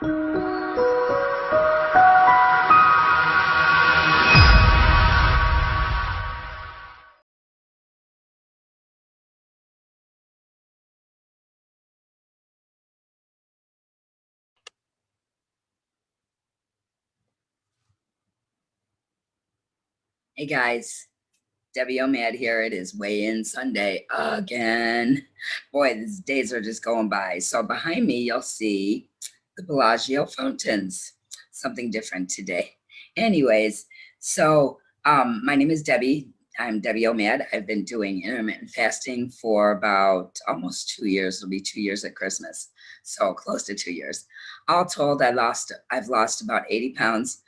Hey guys, OMAD here. It is weigh-in Sunday again. Boy, these days are just going by. So behind me, you'll see the Bellagio fountains. Something different today. Anyways, so my name is Debbie. I'm OMAD. I've been doing intermittent fasting for about almost 2 years. It'll be 2 years at Christmas. So close to 2 years. All told, I've lost about 80 pounds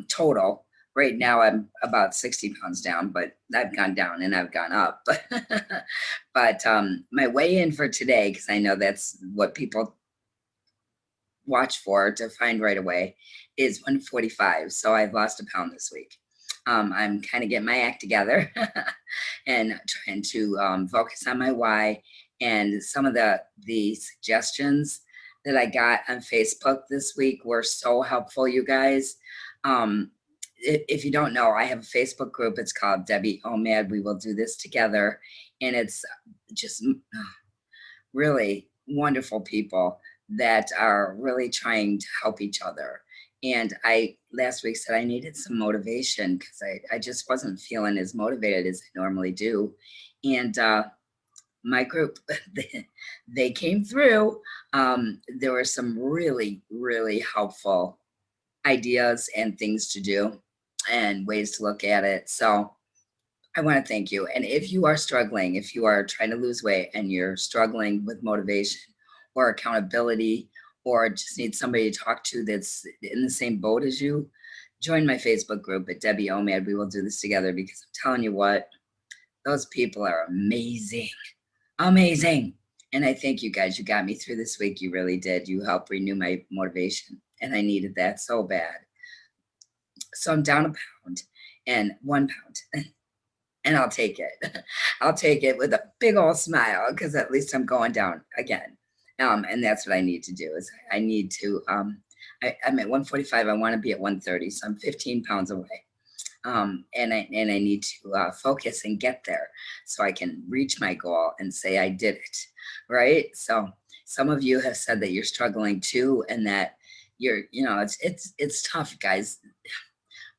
total. Right now I'm about 60 pounds down, but I've gone down and I've gone up. But my weigh-in for today, because I know that's what people watch for to find right away, is 145. So I've lost a pound this week. I'm kind of getting my act together and trying to focus on my why. And some of the suggestions that I got on Facebook this week were so helpful, you guys. If you don't know, I have a Facebook group. It's called Debbie OMAD. We will do this together. And it's just really wonderful people that are really trying to help each other. And I last week said I needed some motivation because I just wasn't feeling as motivated as I normally do. And my group, they came through. There were some really, really helpful ideas and things to do and ways to look at it. So I want to thank you. And if you are struggling, if you are trying to lose weight and you're struggling with motivation or accountability, or just need somebody to talk to that's in the same boat as you, join my Facebook group at Debbie OMAD. We will do this together because I'm telling you what, those people are amazing, amazing. And I thank you guys. You got me through this week. You really did. You helped renew my motivation. And I needed that so bad. So I'm down a pound and 1 pound. And I'll take it. I'll take it with a big old smile because at least I'm going down again. And that's what I need to do is I need to, I'm at 145. I want to be at 130. So I'm 15 pounds away. And I need to focus and get there so I can reach my goal and say I did it, right? So some of you have said that you're struggling too, and that it's tough, guys.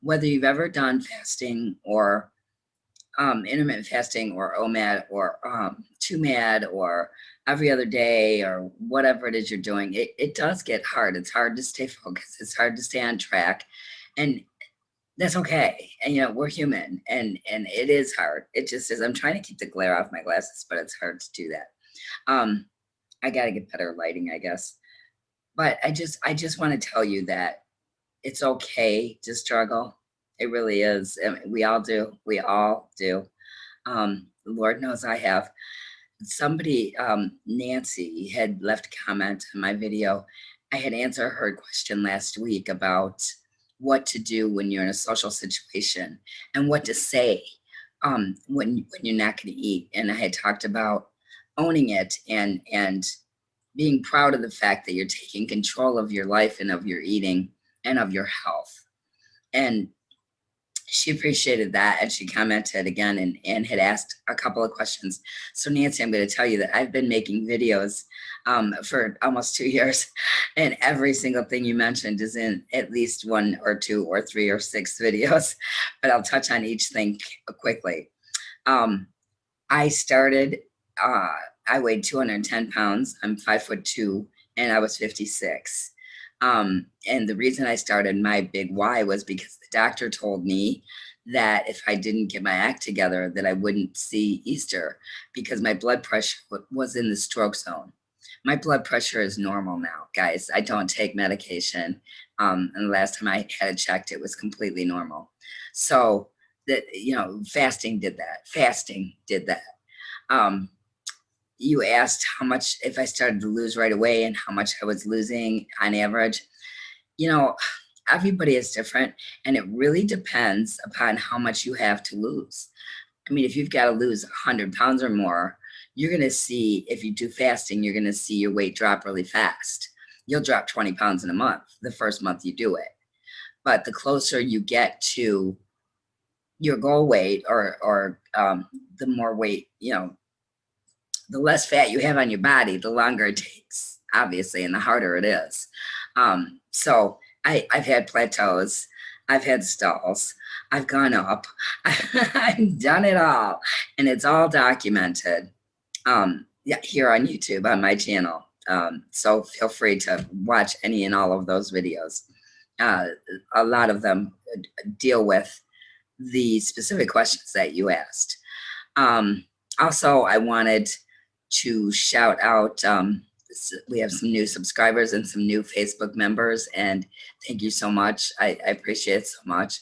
Whether you've ever done fasting or intermittent fasting or OMAD or 2MAD or every other day or whatever it is you're doing, it does get hard. It's hard to stay focused. It's hard to stay on track. And that's okay. And, we're human and it is hard. It just is. I'm trying to keep the glare off my glasses, but it's hard to do that. I got to get better lighting, I guess. But I just want to tell you that it's okay to struggle. It really is. I mean, we all do. We all do. Lord knows I have. Somebody, Nancy, had left a comment on my video. I had answered her question last week about what to do when you're in a social situation and what to say when you're not going to eat. And I had talked about owning it and being proud of the fact that you're taking control of your life and of your eating and of your health. And she appreciated that, and she commented again and had asked a couple of questions. So Nancy, I'm going to tell you that I've been making videos for almost 2 years, and every single thing you mentioned is in at least 1 or 2 or 3 or 6 videos, but I'll touch on each thing quickly. I started, I weighed 210 pounds. I'm 5'2", and I was 56. And the reason I started my big why was because the doctor told me that if I didn't get my act together, that I wouldn't see Easter because my blood pressure was in the stroke zone. My blood pressure is normal now, guys. I don't take medication. And the last time I had it checked, it was completely normal. So that, fasting did that. Fasting did that. You asked how much, if I started to lose right away and how much I was losing on average. Everybody is different, and it really depends upon how much you have to lose. I mean, if you've got to lose 100 pounds or more, you're going to see, if you do fasting, you're going to see your weight drop really fast. you'll drop 20 pounds in a month, the first month you do it. But the closer you get to your goal weight, or the more weight, the less fat you have on your body, the longer it takes, obviously, and the harder it is. So I've had plateaus, I've had stalls, I've gone up, I've done it all, and it's all documented, yeah, here on YouTube on my channel. So feel free to watch any and all of those videos. A lot of them deal with the specific questions that you asked. Also, I wanted to shout out, we have some new subscribers and some new Facebook members, and thank you so much. I appreciate it so much.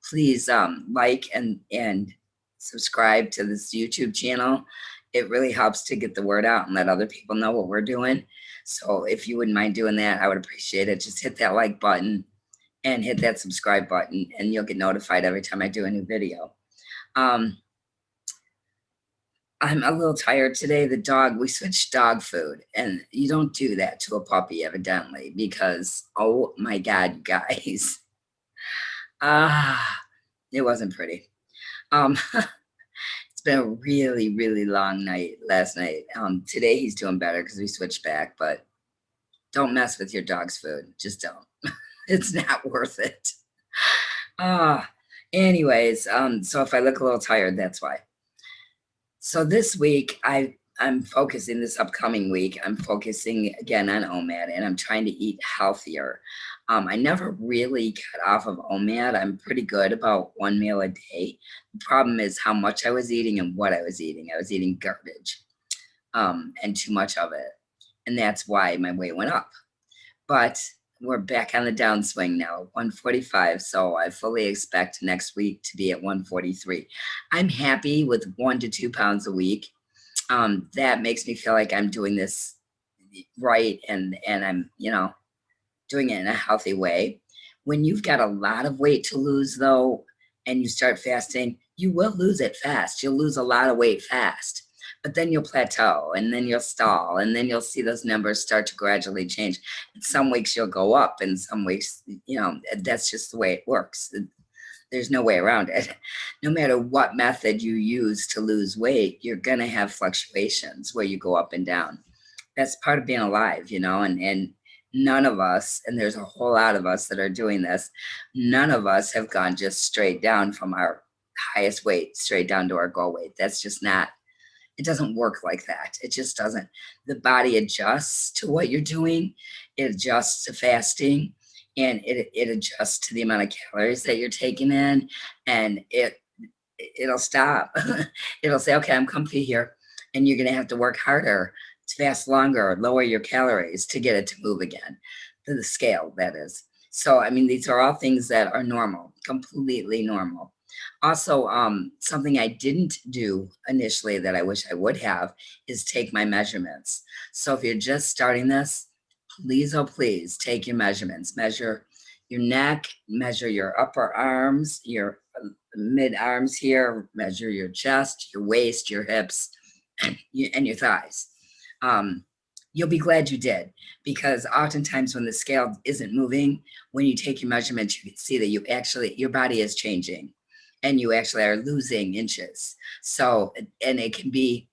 Please like and subscribe to this YouTube channel. It really helps to get the word out and let other people know what we're doing. So if you wouldn't mind doing that, I would appreciate it. Just hit that like button and hit that subscribe button, and you'll get notified every time I do a new video. I'm a little tired today. We switched dog food, and you don't do that to a puppy, evidently, because, oh my God, you guys. It wasn't pretty. It's been a really, really long night last night. Today he's doing better because we switched back, but don't mess with your dog's food. Just don't. It's not worth it. Anyways, so if I look a little tired, that's why. So this week, I'm focusing, this upcoming week, I'm focusing again on OMAD, and I'm trying to eat healthier. I never really got off of OMAD. I'm pretty good about one meal a day. The problem is how much I was eating and what I was eating. I was eating garbage, and too much of it. And that's why my weight went up. But we're back on the downswing now, 145. So I fully expect next week to be at 143. I'm happy with 1 to 2 pounds a week. That makes me feel like I'm doing this right, and I'm, doing it in a healthy way. When you've got a lot of weight to lose, though, and you start fasting, you will lose it fast. You'll lose a lot of weight fast, but then you'll plateau, and then you'll stall, and then you'll see those numbers start to gradually change. And some weeks you'll go up, and some weeks, that's just the way it works. There's no way around it. No matter what method you use to lose weight, you're going to have fluctuations where you go up and down. That's part of being alive, and none of us, and there's a whole lot of us that are doing this, none of us have gone just straight down from our highest weight straight down to our goal weight. That's just not, it doesn't work like that. It just doesn't. The body adjusts to what you're doing. It adjusts to fasting, and it adjusts to the amount of calories that you're taking in, and it'll stop. It'll say, okay, I'm comfy here, and you're going to have to work harder, to fast longer, lower your calories to get it to move again, to the scale, that is. So, I mean, these are all things that are normal, completely normal. Also, something I didn't do initially that I wish I would have is take my measurements. So if you're just starting this, please, oh please, take your measurements. Measure your neck, measure your upper arms, your mid arms here, measure your chest, your waist, your hips, and your thighs. You'll be glad you did, because oftentimes when the scale isn't moving, when you take your measurements, you can see that your body is changing, and you actually are losing inches. So, and it can be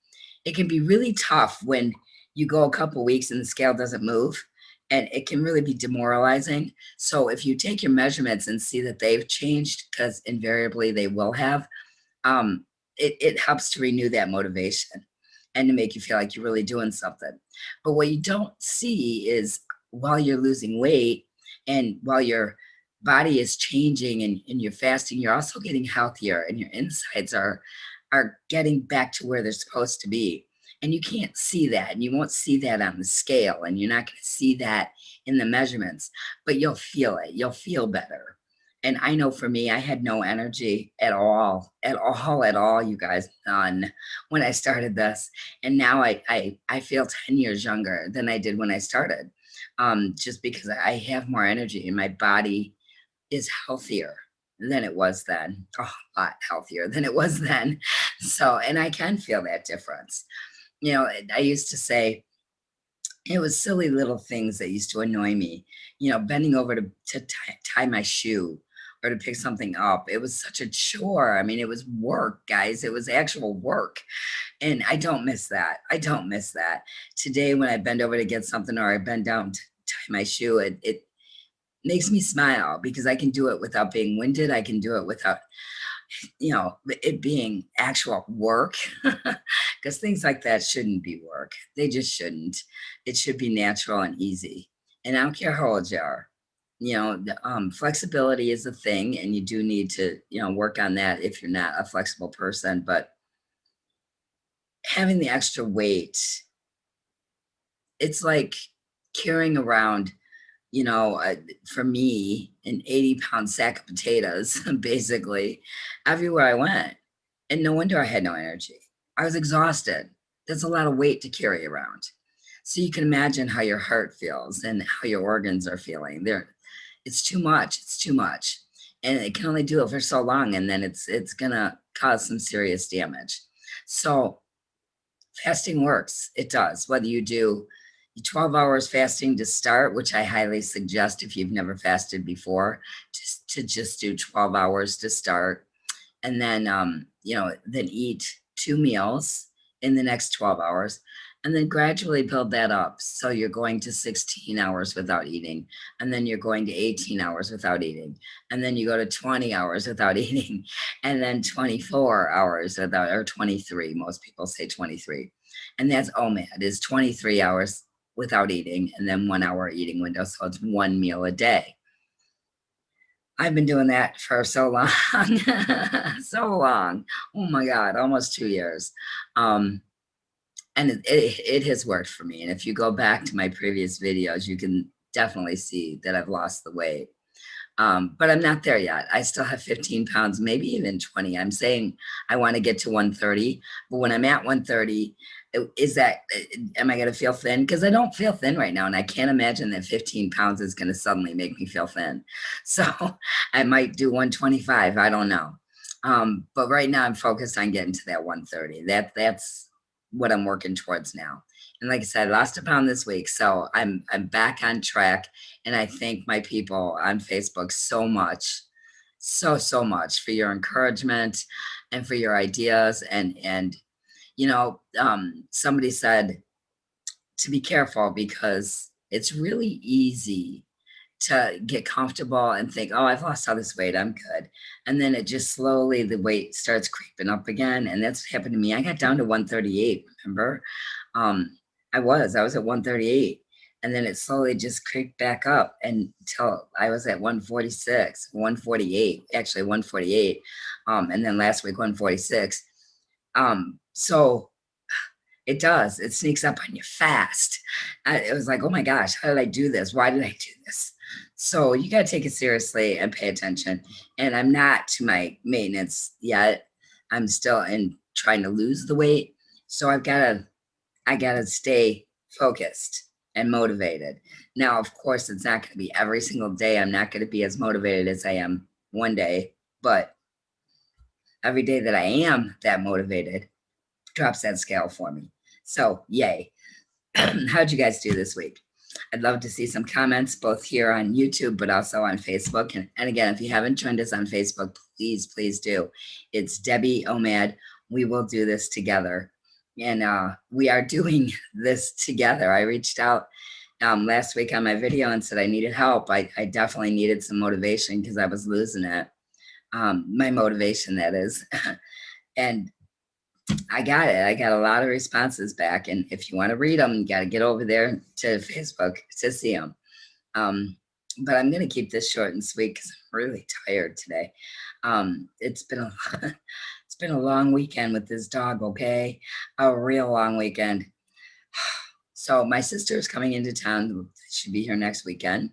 really tough when you go a couple weeks and the scale doesn't move, and it can really be demoralizing. So if you take your measurements and see that they've changed, because invariably they will have, it helps to renew that motivation and to make you feel like you're really doing something. But what you don't see is, while you're losing weight and while your body is changing and you're fasting, you're also getting healthier, and your insides are getting back to where they're supposed to be. And you can't see that, and you won't see that on the scale, and you're not going to see that in the measurements, but you'll feel it. You'll feel better. And I know for me, I had no energy at all, you guys, none, when I started this. And now I feel 10 years younger than I did when I started, just because I have more energy, and my body is healthier than it was then, a lot healthier than it was then. So, and I can feel that difference. I used to say, It was silly little things that used to annoy me, bending over to tie my shoe or to pick something up. It was such a chore. I mean, it was work, guys. It was actual work. And I don't miss that. I don't miss that. Today, when I bend over to get something or I bend down to tie my shoe, it makes me smile because I can do it without being winded. I can do it without, it being actual work. Because things like that shouldn't be work. They just shouldn't. It should be natural and easy. And I don't care how old you are. Flexibility is a thing, and you do need to, work on that if you're not a flexible person. But having the extra weight, it's like carrying around, for me, an 80-pound sack of potatoes, basically, everywhere I went. And no wonder I had no energy. I was exhausted. That's a lot of weight to carry around. So you can imagine how your heart feels and how your organs are feeling. It's too much. It's too much. And it can only do it for so long, and then it's gonna cause some serious damage. So fasting works. It does. Whether you do 12 hours fasting to start, which I highly suggest if you've never fasted before, just do 12 hours to start, and then then eat 2 meals in the next 12 hours, and then gradually build that up. So you're going to 16 hours without eating, and then you're going to 18 hours without eating, and then you go to 20 hours without eating, and then 24 hours without, or 23, most people say 23. And that's OMAD, is 23 hours without eating, and then 1 hour eating window. So it's 1 meal a day. I've been doing that for so long, so long. Oh my God, almost 2 years. And it has worked for me. And if you go back to my previous videos, you can definitely see that I've lost the weight. But I'm not there yet. I still have 15 pounds, maybe even 20. I'm saying I want to get to 130, but when I'm at 130, am I going to feel thin? Because I don't feel thin right now, and I can't imagine that 15 pounds is going to suddenly make me feel thin. So I might do 125. I don't know. But right now I'm focused on getting to that 130. That's what I'm working towards now. And like I said, I lost a pound this week, so I'm back on track. And I thank my people on Facebook so much, so much for your encouragement and for your ideas. And somebody said to be careful because it's really easy to get comfortable and think, oh, I've lost all this weight, I'm good. And then it just slowly, the weight starts creeping up again. And that's what happened to me. I got down to 138, remember? I was at 138. And then it slowly just creeped back up until I was at 146, 148, actually 148. And then last week, 146. So it does. It sneaks up on you fast. It was like, oh my gosh, how did I do this? Why did I do this? So you got to take it seriously and pay attention. And I'm not to my maintenance yet. I'm still in trying to lose the weight. So I gotta stay focused and motivated. Now, of course, it's not going to be every single day. I'm not going to be as motivated as I am one day, but every day that I am that motivated drops that scale for me. So yay. How'd you guys do this week? I'd love to see some comments both here on YouTube, but also on Facebook. And again, if you haven't joined us on Facebook, please do. It's Debbie OMAD. We will do this together. And we are doing this together. I reached out last week on my video and said I needed help. I definitely needed some motivation because I was losing it. My motivation, that is. And I got it. I got a lot of responses back. And if you want to read them, you got to get over there to Facebook to see them. But I'm going to keep this short and sweet because I'm really tired today. It's been a long weekend with this dog, okay? A real long weekend. So my sister is coming into town. She'll be here next weekend.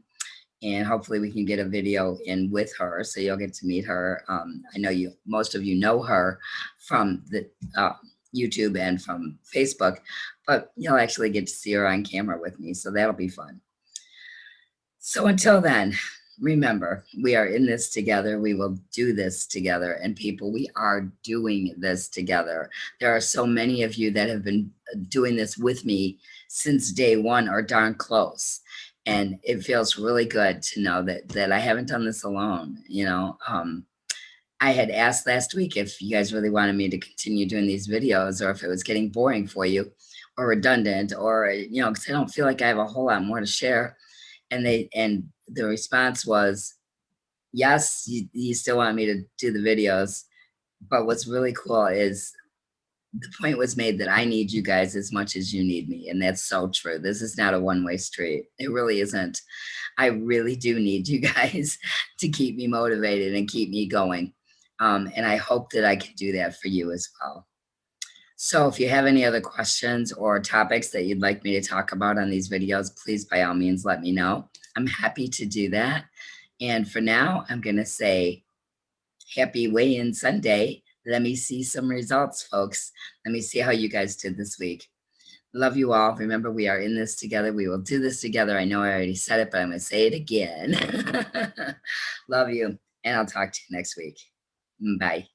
And hopefully we can get a video in with her, so you'll get to meet her. I know most of you know her from the YouTube and from Facebook, but you'll actually get to see her on camera with me, so that'll be fun. So until then, remember, we are in this together. We will do this together. And people, we are doing this together. There are so many of you that have been doing this with me since day one or darn close. And it feels really good to know that I haven't done this alone. I had asked last week if you guys really wanted me to continue doing these videos or if it was getting boring for you or redundant or, because I don't feel like I have a whole lot more to share. And the response was, yes, you still want me to do the videos. But what's really cool is the point was made that I need you guys as much as you need me. And that's so true. This is not a one-way street. It really isn't. I really do need you guys to keep me motivated and keep me going. And I hope that I can do that for you as well. So if you have any other questions or topics that you'd like me to talk about on these videos, please, by all means, let me know. I'm happy to do that. And for now, I'm going to say happy weigh-in Sunday. Let me see some results, folks. Let me see how you guys did this week. Love you all. Remember, we are in this together. We will do this together. I know I already said it, but I'm going to say it again. Love you. And I'll talk to you next week. Bye.